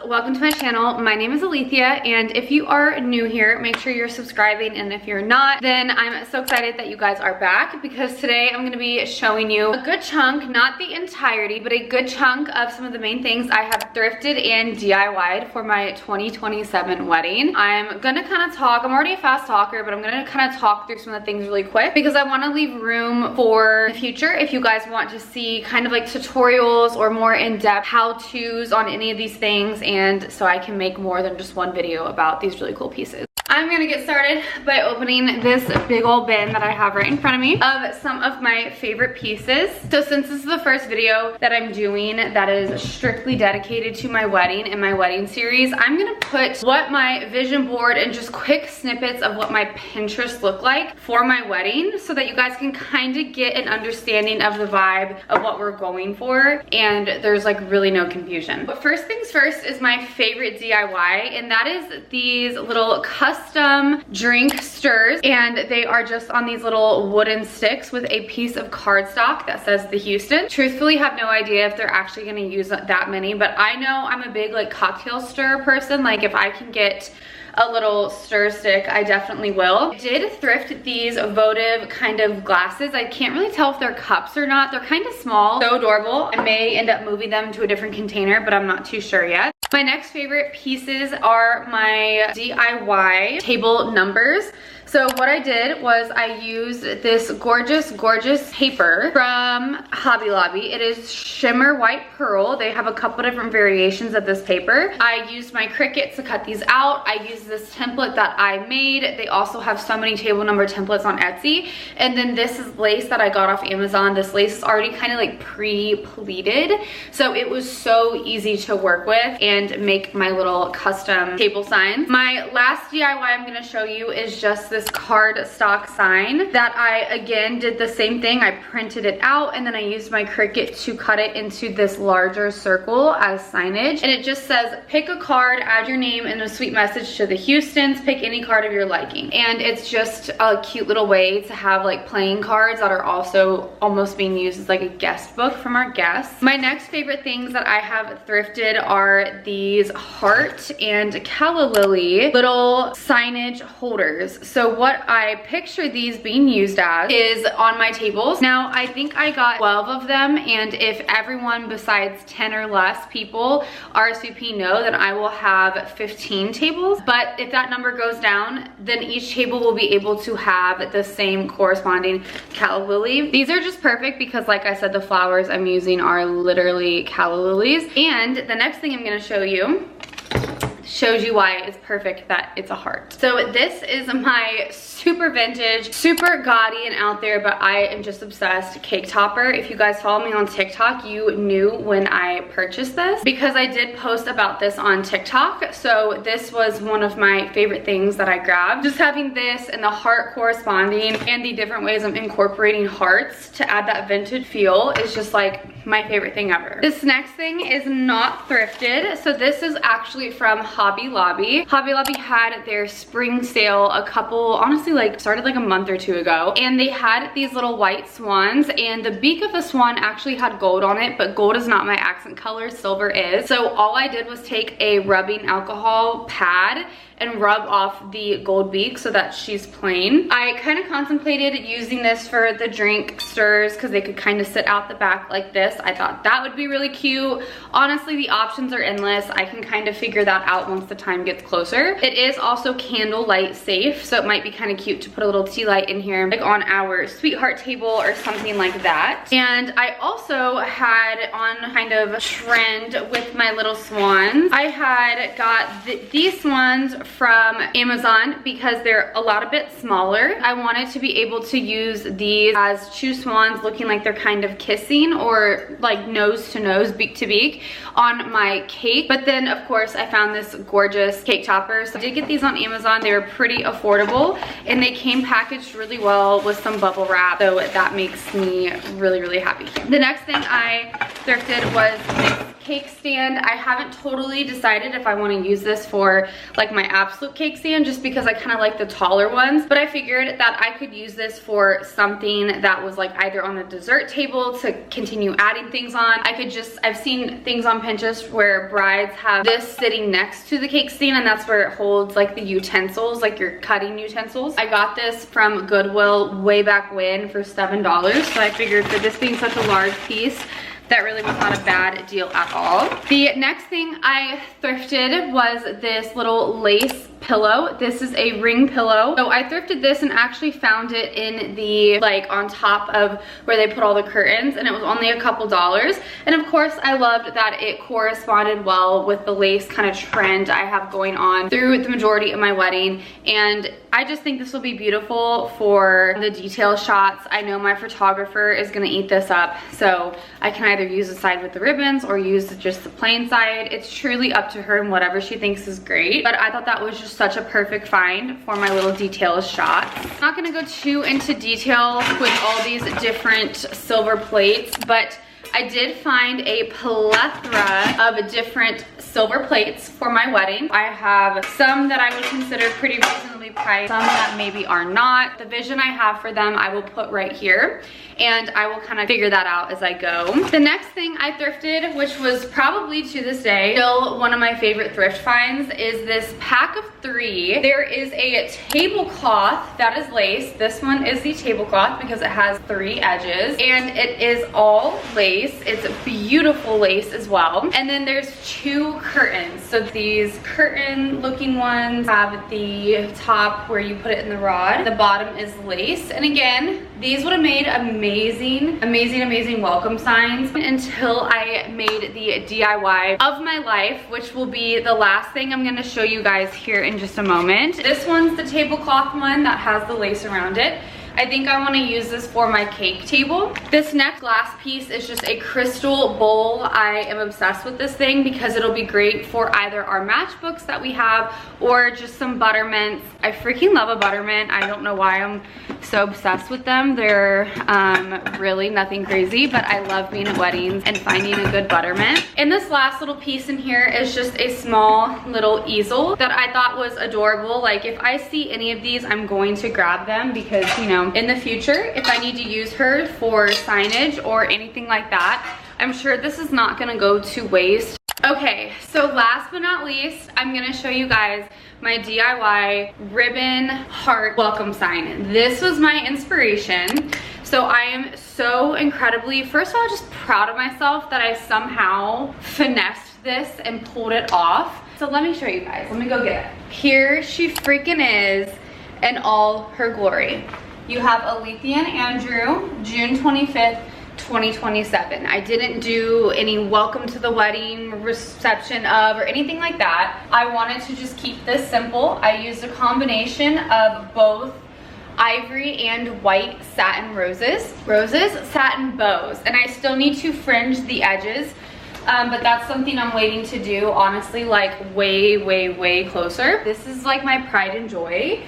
welcome to my channel. My name is Alethea, and if you are new here, make sure you're subscribing, and if you're not, then I'm so excited that you guys are back, because today I'm going to be showing you a good chunk, not the entirety, but a good chunk of some of the main things I have thrifted and DIY'd for my 2027 wedding. I'm gonna kind of talk, I'm already a fast talker, but I'm gonna kind of talk through some of the things really quick, because I want to leave room for the future if you guys want to see kind of like tutorials or more in-depth how-tos on any of these things, and so I can make more than just one video about these really cool pieces. I'm gonna get started by opening this big old bin that I have right in front of me of some of my favorite pieces. So since this is the first video that I'm doing that is strictly dedicated to my wedding and my wedding series, I'm gonna put what my vision board and just quick snippets of what my Pinterest look like for my wedding, so that you guys can kind of get an understanding of the vibe of what we're going for, and there's like really no confusion. But first things first is my favorite DIY, and that is these little custom drink stirs, and they are just on these little wooden sticks with a piece of cardstock that says the Houston. Truthfully, have no idea if they're actually going to use that many, but I know I'm a big like cocktail stir person. Like if I can get a little stir stick, I definitely will. I did thrift these votive kind of glasses. I can't really tell if they're cups or not. They're kind of small, so adorable. I may end up moving them to a different container, but I'm not too sure yet. My next favorite pieces are my DIY table numbers. So what I did was I used this gorgeous paper from Hobby Lobby. It is shimmer white pearl. They have a couple different variations of this paper. I used my Cricut to cut these out. I used this template that I made. They also have so many table number templates on Etsy. And then this is lace that I got off Amazon. This lace is already kind of like pre-pleated. So it was so easy to work with and make my little custom table signs. My last DIY I'm gonna show you is just this cardstock sign that I again did the same thing. I printed it out and then I used my Cricut to cut it into this larger circle as signage, and it just says pick a card, add your name and a sweet message to the Houstons, pick any card of your liking. And it's just a cute little way to have like playing cards that are also almost being used as like a guest book from our guests. My next favorite things that I have thrifted are these heart and calalilly little signage holders. So what I picture these being used as is on my tables. Now I think I got 12 of them, and if everyone besides 10 or less people RSVP no, then I will have 15 tables. But if that number goes down, then each table will be able to have the same corresponding calla lily. These are just perfect because like I said, the flowers I'm using are literally calla lilies. And the next thing I'm gonna show you shows you why it's perfect that it's a heart. So this is my super vintage, super gaudy and out there, but I am just obsessed cake topper. If you guys follow me on TikTok, you knew when I purchased this because I did post about this on TikTok. So this was one of my favorite things that I grabbed. Just having this and the heart corresponding and the different ways I'm incorporating hearts to add that vintage feel is just like my favorite thing ever. This next thing is not thrifted. So this is actually from Hobby Lobby. Hobby Lobby had their spring sale a couple, honestly like started like a month or two ago, and they had these little white swans, and the beak of the swan actually had gold on it, but gold is not my accent color, silver is. So all I did was take a rubbing alcohol pad and rub off the gold beak so that she's plain. I kind of contemplated using this for the drink stirs because they could kind of sit out the back like this. I thought that would be really cute. Honestly, the options are endless. I can kind of figure that out once the time gets closer. It is also candle light safe, so it might be kind of cute to put a little tea light in here, like on our sweetheart table or something like that. And I also had on kind of trend with my little swans. I had got these swans from Amazon because they're a lot a bit smaller. I wanted to be able to use these as two swans looking like they're kind of kissing or like nose to nose, beak to beak on my cake. But then of course I found this gorgeous cake topper. So I did get these on Amazon. They were pretty affordable and they came packaged really well with some bubble wrap. So that makes me really, really happy. The next thing I thrifted was this cake stand. I haven't totally decided if I want to use this for like my absolute cake stand, just because I kind of like the taller ones, but I figured that I could use this for something that was like either on a dessert table to continue adding things on. I've seen things on Pinterest where brides have this sitting next to the cake stand, and that's where it holds like the utensils, like your cutting utensils. I got this from Goodwill way back when for $7, so I figured for this being such a large piece, that really was not a bad deal at all. The next thing I thrifted was this little lace pillow. This is a ring pillow. So I thrifted this and actually found it in the, like, on top of where they put all the curtains, and it was only a couple dollars. And of course I loved that it corresponded well with the lace kind of trend I have going on through the majority of my wedding. And I just think this will be beautiful for the detail shots. I know my photographer is gonna eat this up, so I can either use the side with the ribbons or use just the plain side. It's truly up to her and whatever she thinks is great, but I thought that was just such a perfect find for my little detail shots. I'm not gonna go too into detail with all these different silver plates, but I did find a plethora of different silver plates for my wedding. I have some that I would consider pretty reasonably priced, some that maybe are not. The vision I have for them I will put right here, and I will kind of figure that out as I go. The next thing I thrifted, which was probably to this day still one of my favorite thrift finds, is this pack of 3. There is a tablecloth that is lace. This one is the tablecloth because it has 3 edges, and it is all lace. It's beautiful lace as well. And then there's 2 curtains. So these curtain looking ones have the top where you put it in the rod. The bottom is lace. And again, these would have made amazing, amazing, amazing welcome signs until I made the DIY of my life, which will be the last thing I'm gonna show you guys here in just a moment. This one's the tablecloth one that has the lace around it. I think I want to use this for my cake table. This next glass piece is just a crystal bowl. I am obsessed with this thing because it'll be great for either our matchbooks that we have or just some buttermints. I freaking love a buttermint. I don't know why I'm so obsessed with them. They're really nothing crazy, but I love being at weddings and finding a good buttermint. And this last little piece in here is just a small little easel that I thought was adorable. Like, if I see any of these, I'm going to grab them because, you know, in the future, if I need to use her for signage or anything like that, I'm sure this is not gonna go to waste. Okay, so last but not least, I'm gonna show you guys my DIY ribbon heart welcome sign. This was my inspiration. So I am so incredibly, first of all, just proud of myself that I somehow finessed this and pulled it off. So let me show you guys, let me go get it. Here she freaking is in all her glory. You have Alethea and Andrew, June 25th, 2027. I didn't do any welcome to the wedding, reception of, or anything like that. I wanted to just keep this simple. I used a combination of both ivory and white satin roses, satin bows, and I still need to fringe the edges, but that's something I'm waiting to do, honestly, like way, way, way closer. This is like my pride and joy.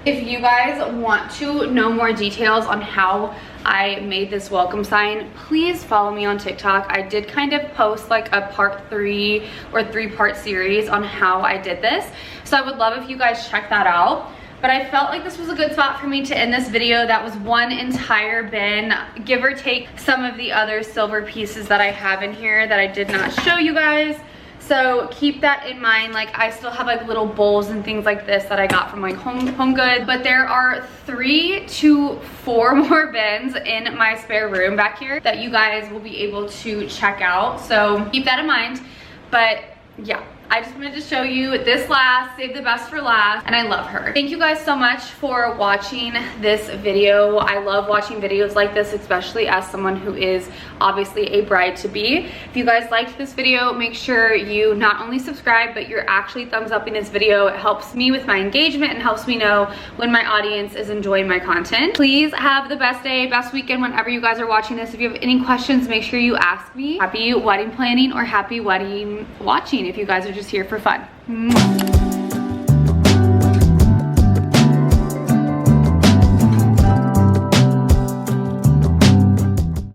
If you guys want to know more details on how I made this welcome sign, please follow me on TikTok. I did kind of post like a part 3 or 3-part series on how I did this. So I would love if you guys check that out. But I felt like this was a good spot for me to end this video. That was one entire bin, give or take some of the other silver pieces that I have in here that I did not show you guys. So keep that in mind. Like, I still have like little bowls and things like this that I got from like Home Goods, but there are 3 to 4 more bins in my spare room back here that you guys will be able to check out. So keep that in mind. But yeah, I just wanted to show you this last, save the best for last, and I love her. Thank you guys so much for watching this video. I love watching videos like this, especially as someone who is obviously a bride-to-be. If you guys liked this video, make sure you not only subscribe, but you're actually thumbs upping this video. It helps me with my engagement and helps me know when my audience is enjoying my content. Please have the best day, best weekend whenever you guys are watching this. If you have any questions, make sure you ask me. Happy wedding planning or happy wedding watching if you guys are just here for fun.